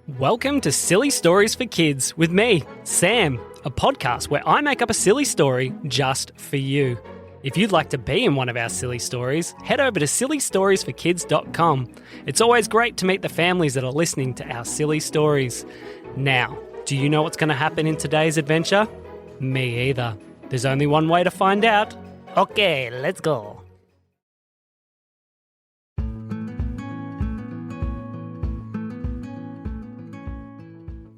Welcome to Silly Stories for Kids with me, Sam, a podcast where I make up a silly story just for you. If you'd like to be in one of our silly stories, head over to sillystoriesforkids.com. It's always great to meet the families that are listening to our silly stories. Now, do you know what's going to happen in today's adventure? Me either. There's only one way to find out. Okay, let's go.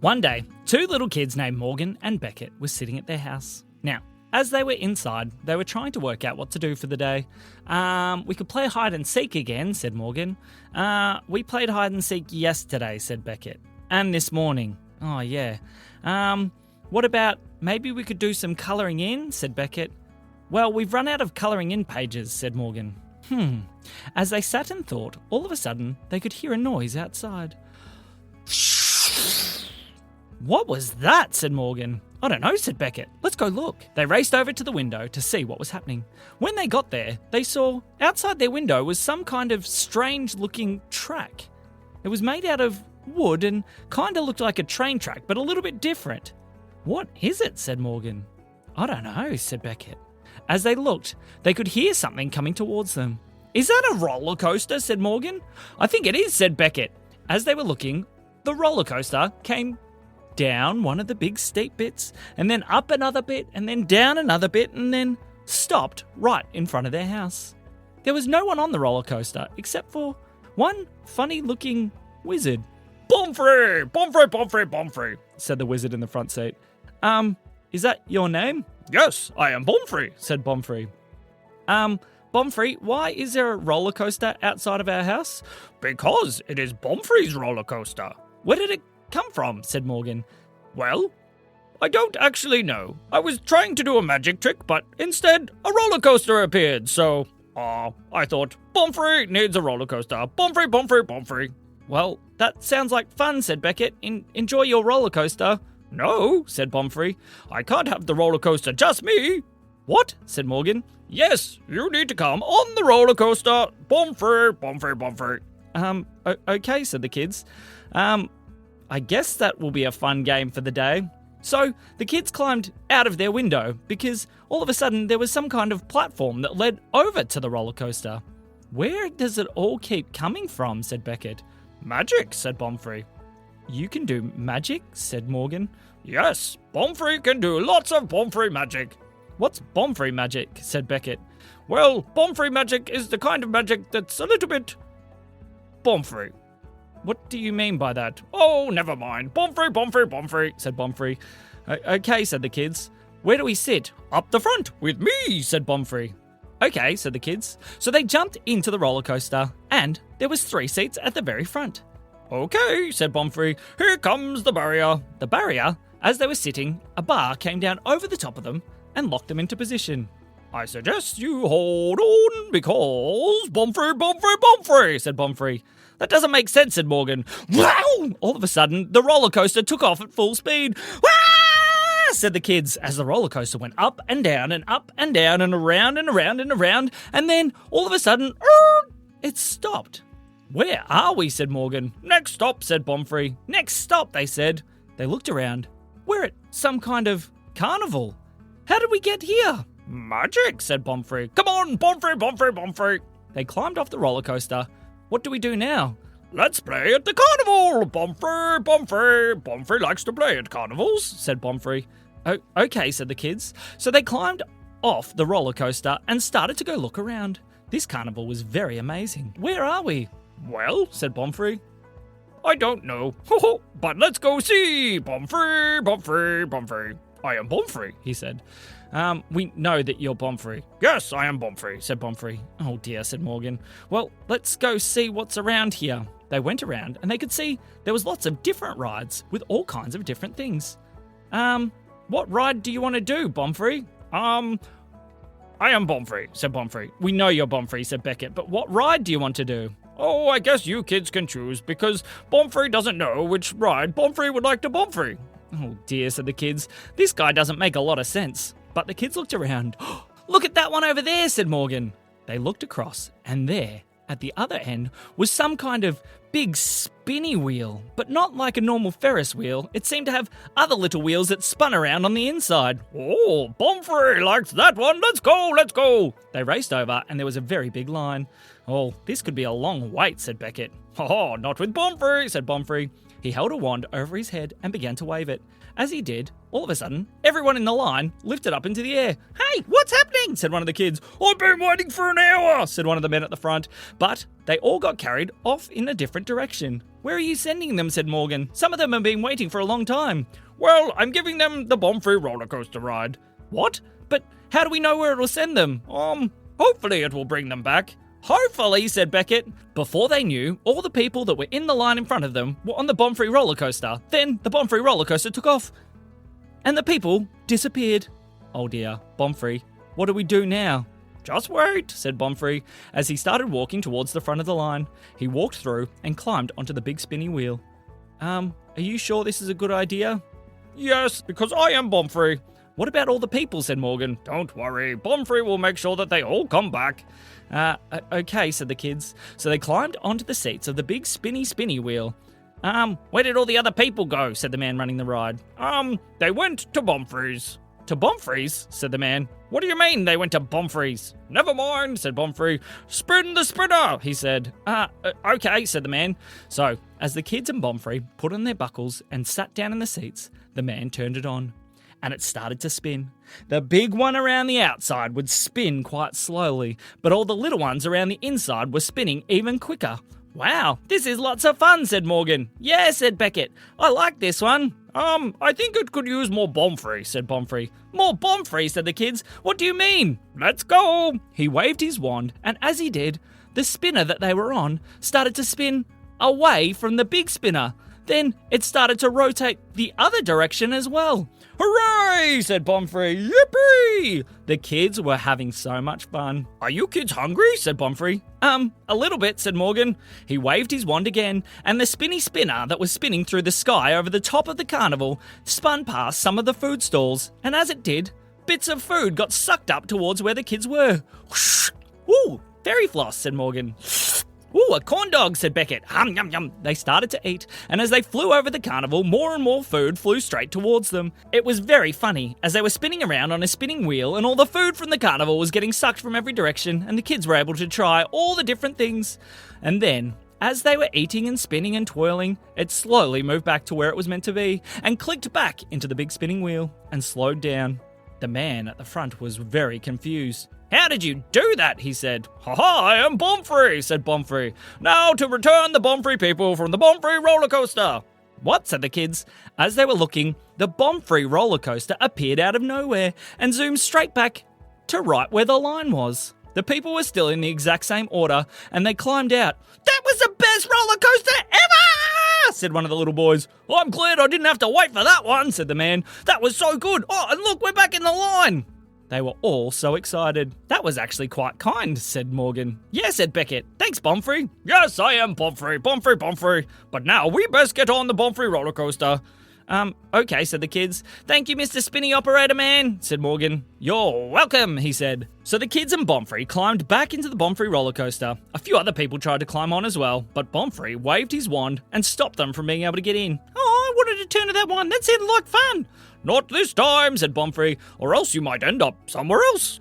One day, two little kids named Morgan and Beckett were sitting at their house. Now, as they were inside, they were trying to work out what to do for the day. We could play hide and seek again, said Morgan. We played hide and seek yesterday, said Beckett. And this morning. Oh, yeah. What about maybe we could do some colouring in, said Beckett. Well, we've run out of colouring in pages, said Morgan. As they sat and thought, all of a sudden, they could hear a noise outside. What was that? Said Morgan. I don't know, said Beckett. Let's go look. They raced over to the window to see what was happening. When they got there, they saw outside their window was some kind of strange-looking track. It was made out of wood and kind of looked like a train track, but a little bit different. What is it? Said Morgan. I don't know, said Beckett. As they looked, they could hear something coming towards them. Is that a roller coaster? Said Morgan. I think it is, said Beckett. As they were looking, the roller coaster came down one of the big steep bits, and then up another bit, and then down another bit, and then stopped right in front of their house. There was no one on the roller coaster except for one funny-looking wizard. Bomfrey! Bomfrey, Bomfrey, Bomfrey, said the wizard in the front seat. Is that your name? Yes, I am Bomfrey, said Bomfrey. Bomfrey, why is there a roller coaster outside of our house? Because it is Bomfrey's roller coaster. Where did it come from? Said Morgan. Well, I don't actually know. I was trying to do a magic trick, but instead a roller coaster appeared, so I thought, Bomfrey needs a roller coaster. Bomfrey, Bomfrey, Bomfrey. Well, that sounds like fun, said Beckett. Enjoy your roller coaster. No, said Bomfrey. I can't have the roller coaster, just me. What? Said Morgan. Yes, you need to come on the roller coaster. Bomfrey, Bomfrey, Bomfrey. Okay, said the kids. I guess that will be a fun game for the day. So the kids climbed out of their window because all of a sudden there was some kind of platform that led over to the roller coaster. Where does it all keep coming from? Said Beckett. Magic, said Bomfrey. You can do magic? Said Morgan. Yes, Bomfrey can do lots of Bomfrey magic. What's Bomfrey magic? Said Beckett. Well, Bomfrey magic is the kind of magic that's a little bit Bomfrey. What do you mean by that? Oh, never mind. Bomfrey, Bomfrey, Bomfrey, said Bomfrey. Okay, said the kids. Where do we sit? Up the front, with me, said Bomfrey. Okay, said the kids. So they jumped into the roller coaster, and there was 3 seats at the very front. Okay, said Bomfrey. Here comes the barrier. The barrier? As they were sitting, a bar came down over the top of them and locked them into position. I suggest you hold on because Bomfrey, Bomfrey, Bomfrey, said Bomfrey. That doesn't make sense, said Morgan. Wow! All of a sudden, the roller coaster took off at full speed. Wah! Said the kids as the roller coaster went up and down and up and down and around and around and around, and then all of a sudden, it stopped. Where are we? Said Morgan. Next stop, said Bomfrey. Next stop, they said. They looked around. We're at some kind of carnival. How did we get here? Magic, said Bomfrey. Come on, Bomfrey, Bomfrey, Bomfrey. They climbed off the roller coaster. What do we do now? Let's play at the carnival. Bomfrey, Bomfrey. Bomfrey likes to play at carnivals, said Bomfrey. Oh, okay, said the kids. So they climbed off the roller coaster and started to go look around. This carnival was very amazing. Where are we? Well, said Bomfrey, I don't know. But let's go see. Bomfrey, Bomfrey, Bomfrey. I am Bomfrey, he said. We know that you're Bomfrey. Yes, I am Bomfrey, said Bomfrey. Oh dear, said Morgan. Well, let's go see what's around here. They went around and they could see there was lots of different rides with all kinds of different things. What ride do you want to do, Bomfrey? I am Bomfrey, said Bomfrey. We know you're Bomfrey, said Beckett, but what ride do you want to do? Oh, I guess you kids can choose because Bomfrey doesn't know which ride Bomfrey would like to Bomfrey. Oh dear, said the kids. This guy doesn't make a lot of sense. But the kids looked around. Look at that one over there, said Morgan. They looked across, and there, at the other end, was some kind of big spinny wheel, but not like a normal Ferris wheel. It seemed to have other little wheels that spun around on the inside. "Oh, Pomfrey likes that one. Let's go, let's go." They raced over and there was a very big line. "Oh, this could be a long wait," said Beckett. "Oh, not with Pomfrey," said Pomfrey. He held a wand over his head and began to wave it. As he did, all of a sudden, everyone in the line lifted up into the air. "Hey, what's happening?" said one of the kids. "I've been waiting for an hour," said one of the men at the front. But they all got carried off in a different direction. "Where are you sending them?" said Morgan. "Some of them have been waiting for a long time." "Well, I'm giving them the Pomfrey roller coaster ride." "What? But how do we know where it will send them?" Hopefully it will bring them back." "Hopefully," said Beckett. Before they knew, all the people that were in the line in front of them were on the Pomfrey roller coaster. Then the Pomfrey roller coaster took off, and the people disappeared. "Oh dear, Pomfrey, what do we do now?" "Just wait," said Pomfrey, as he started walking towards the front of the line. He walked through and climbed onto the big spinny wheel. Are you sure this is a good idea?" "Yes, because I am Pomfrey." "What about all the people?" said Morgan. "Don't worry, Pomfrey will make sure that they all come back." Okay, said the kids. So they climbed onto the seats of the big spinny wheel. Where did all the other people go?" said the man running the ride. They went to Pomfrey's." "To Pomfrey's?" said the man. "What do you mean they went to Pomfrey's?" "Never mind," said Pomfrey. "Spin the spinner," he said. Okay, said the man. So, as the kids and Pomfrey put on their buckles and sat down in the seats, the man turned it on. And it started to spin. The big one around the outside would spin quite slowly, but all the little ones around the inside were spinning even quicker. "Wow, this is lots of fun," said Morgan. "Yeah," said Beckett. "I like this one." I think it could use more Pomfrey," said Pomfrey. "More Pomfrey," said the kids. "What do you mean?" "Let's go." He waved his wand, and as he did, the spinner that they were on started to spin away from the big spinner. Then it started to rotate the other direction as well. "Hooray!" said Pomfrey. "Yippee!" The kids were having so much fun. "Are you kids hungry?" said Pomfrey. A little bit," said Morgan. He waved his wand again, and the spinny spinner that was spinning through the sky over the top of the carnival spun past some of the food stalls, and as it did, bits of food got sucked up towards where the kids were. Whoosh! "Ooh, fairy floss," said Morgan. "Ooh, a corn dog," said Beckett. "Hum, yum, yum." They started to eat, and as they flew over the carnival, more and more food flew straight towards them. It was very funny, as they were spinning around on a spinning wheel, and all the food from the carnival was getting sucked from every direction, and the kids were able to try all the different things. And then, as they were eating and spinning and twirling, it slowly moved back to where it was meant to be, and clicked back into the big spinning wheel, and slowed down. The man at the front was very confused. "How did you do that?" he said. "Ha, I am Pomfrey," said Pomfrey. "Now to return the Pomfrey people from the Pomfrey roller coaster." "What?" said the kids. As they were looking, the Pomfrey roller coaster appeared out of nowhere and zoomed straight back to right where the line was. The people were still in the exact same order, and they climbed out. "That was the best roller coaster ever!" said one of the little boys. "I'm glad I didn't have to wait for that one," said the man. "That was so good. Oh, and look, we're back in the line." They were all so excited. "That was actually quite kind," said Morgan. "Yeah," said Beckett. "Thanks, Pomfrey." "Yes, I am Pomfrey. Pomfrey. But now we best get on the Pomfrey roller coaster." Okay, said the kids. "Thank you, Mr. Spinny Operator Man," said Morgan. "You're welcome," he said. So the kids and Pomfrey climbed back into the Pomfrey roller coaster. A few other people tried to climb on as well, but Pomfrey waved his wand and stopped them from being able to get in. "Oh, I wanted to turn to that one. That sounded like fun." "Not this time," said Pomfrey, "or else you might end up somewhere else."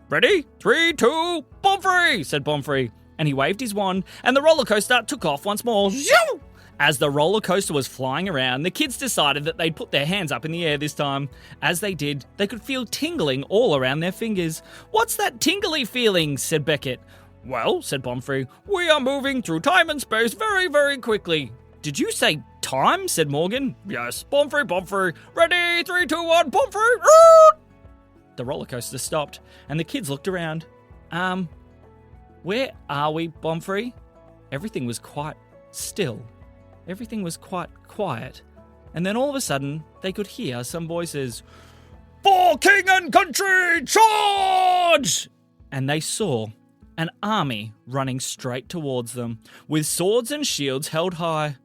"Ready? 3, 2, Pomfrey," said Pomfrey. And he waved his wand, and the roller coaster took off once more. Zoom! As the roller coaster was flying around, the kids decided that they'd put their hands up in the air this time. As they did, they could feel tingling all around their fingers. "What's that tingly feeling?" said Beckett. "Well," said Pomfrey, "we are moving through time and space very, very quickly." "Did you say time?" said Morgan. "Yes, Pomfrey. Ready? 3, 2, 1, Pomfrey!" The roller coaster stopped, and the kids looked around. Where are we, Pomfrey?" Everything was quite still. Everything was quite quiet. And then all of a sudden, they could hear some voices. "For king and country, charge!" And they saw an army running straight towards them, with swords and shields held high.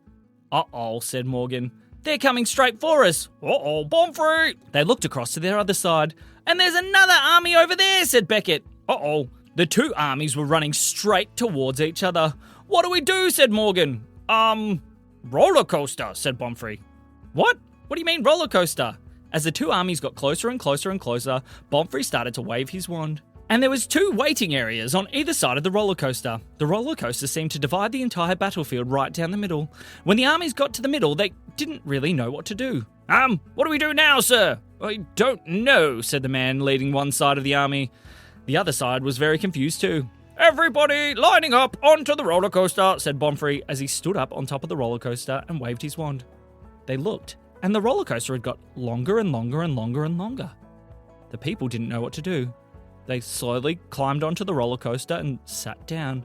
"Uh-oh," said Morgan. "They're coming straight for us." "Uh-oh, Pomfrey!" They looked across to their other side. "And there's another army over there," said Beckett. "Uh-oh." The two armies were running straight towards each other. "What do we do?" said Morgan. Roller coaster, said Bonfrey. What? What do you mean roller coaster? As the two armies got closer and closer and closer, Bonfrey started to wave his wand. And there was 2 waiting areas on either side of the roller coaster. The roller coaster seemed to divide the entire battlefield right down the middle. When the armies got to the middle, they didn't really know what to do. What do we do now, sir? I don't know, said the man leading one side of the army. The other side was very confused too. Everybody lining up onto the roller coaster, said Bonfrey as he stood up on top of the roller coaster and waved his wand. They looked, and the roller coaster had got longer and longer and longer and longer. The people didn't know what to do. They slowly climbed onto the roller coaster and sat down.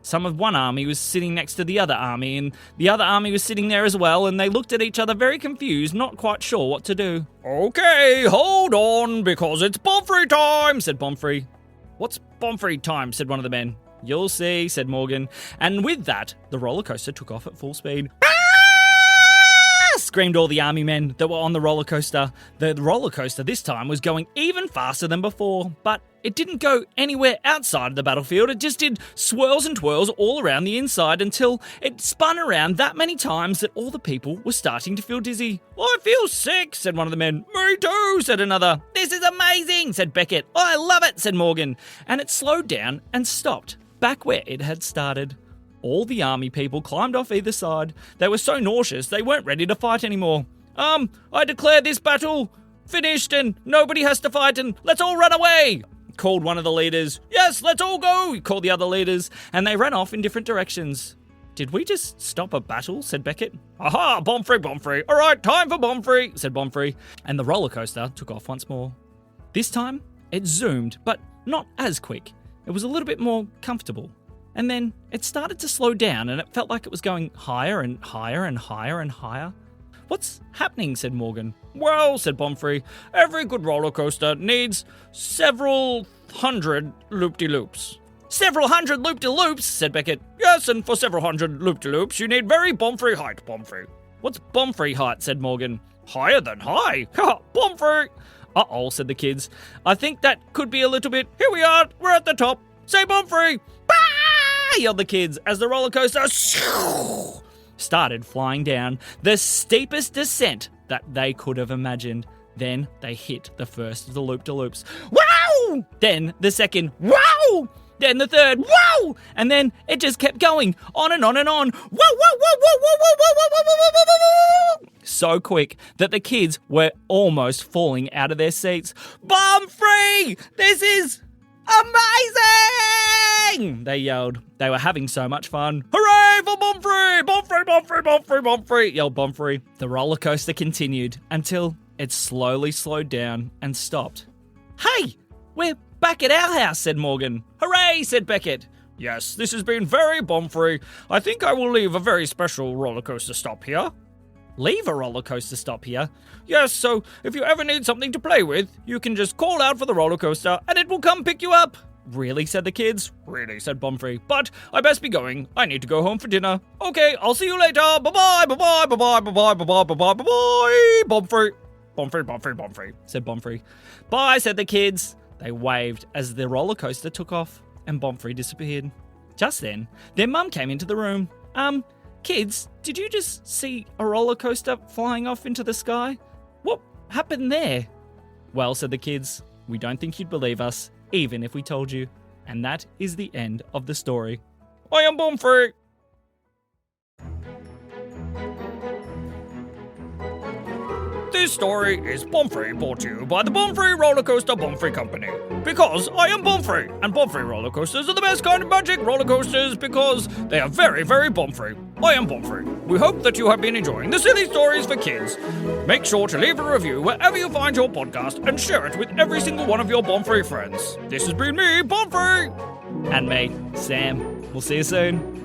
Some of one army was sitting next to the other army, and the other army was sitting there as well, and they looked at each other very confused, not quite sure what to do. Okay, hold on, because it's Bonfrey time, said Bonfrey. What's Bonfrey time, said one of the men. You'll see, said Morgan. And with that, the roller coaster took off at full speed. Screamed all the army men that were on the roller coaster. The roller coaster this time was going even faster than before, but it didn't go anywhere outside of the battlefield. It just did swirls and twirls all around the inside until it spun around that many times that all the people were starting to feel dizzy. I feel sick, said one of the men. Me too, said another. This is amazing, said Beckett. I love it, said Morgan. And it slowed down and stopped back where it had started. All the army people climbed off either side. They were so nauseous they weren't ready to fight anymore. I declare this battle finished and nobody has to fight and let's all run away, called one of the leaders. Yes, let's all go, called the other leaders, and they ran off in different directions. Did we just stop a battle, said Beckett. Aha, Bonfrey. All right, time for Bonfrey, said Bonfrey, and the roller coaster took off once more. This time, it zoomed, but not as quick. It was a little bit more comfortable. And then it started to slow down and it felt like it was going higher and higher and higher and higher. What's happening, said Morgan. Well, said Bonfrey, every good roller coaster needs several hundred loop-de-loops. Several hundred loop-de-loops, said Beckett. Yes, and for several hundred loop-de-loops you need very Bonfrey height, Bonfrey. What's Bonfrey height, said Morgan. Higher than high. Ha, Bonfrey. Uh-oh, said the kids. I think that could be a little bit. Here we are, we're at the top. Say Bonfrey. Yelled the kids as the roller coaster started flying down the steepest descent that they could have imagined. Then they hit the first of the loop-de-loops. Wow! Then the second. Wow! Then the third. Wow! And then it just kept going on and on and on. Whoa, whoa, whoa, whoa, whoa, whoa, whoa, whoa, whoa, whoa, whoa, whoa. So quick that the kids were almost falling out of their seats. Bonfrey! This is amazing! They yelled. They were having so much fun. Hooray for Bonfrey! Bonfrey, Bonfrey, Bonfrey, Bonfrey, yelled Bonfrey. The roller coaster continued until it slowly slowed down and stopped. Hey, we're back at our house, said Morgan. Hooray, said Beckett. Yes, this has been very Bonfrey. I think I will leave a very special roller coaster stop here. Leave a roller coaster stop here? Yes, so if you ever need something to play with, you can just call out for the roller coaster and it will come pick you up. Really, said the kids. Really, said Bonfrey. But I best be going. I need to go home for dinner. Okay, I'll see you later. Bye-bye, bye-bye, bye-bye, bye-bye, bye-bye, bye-bye, bye-bye. Bonfrey. Bonfrey, Bonfrey, Bonfrey, said Bonfrey. Bye, said the kids. They waved as the roller coaster took off and Bonfrey disappeared. Just then, their mum came into the room. Kids, did you just see a roller coaster flying off into the sky? What happened there? Well, said the kids, we don't think you'd believe us, even if we told you. And that is the end of the story. I am Bonfrey. This story is Bonfrey brought to you by the Bonfrey Roller Coaster Bonfrey Company. Because I am Bonfrey, and Bonfrey roller coasters are the best kind of magic roller coasters because they are very, very Bonfrey. I am Bonfrey. We hope that you have been enjoying the silly stories for kids. Make sure to leave a review wherever you find your podcast and share it with every single one of your Bonfrey friends. This has been me, Bonfrey! And me, Sam. We'll see you soon.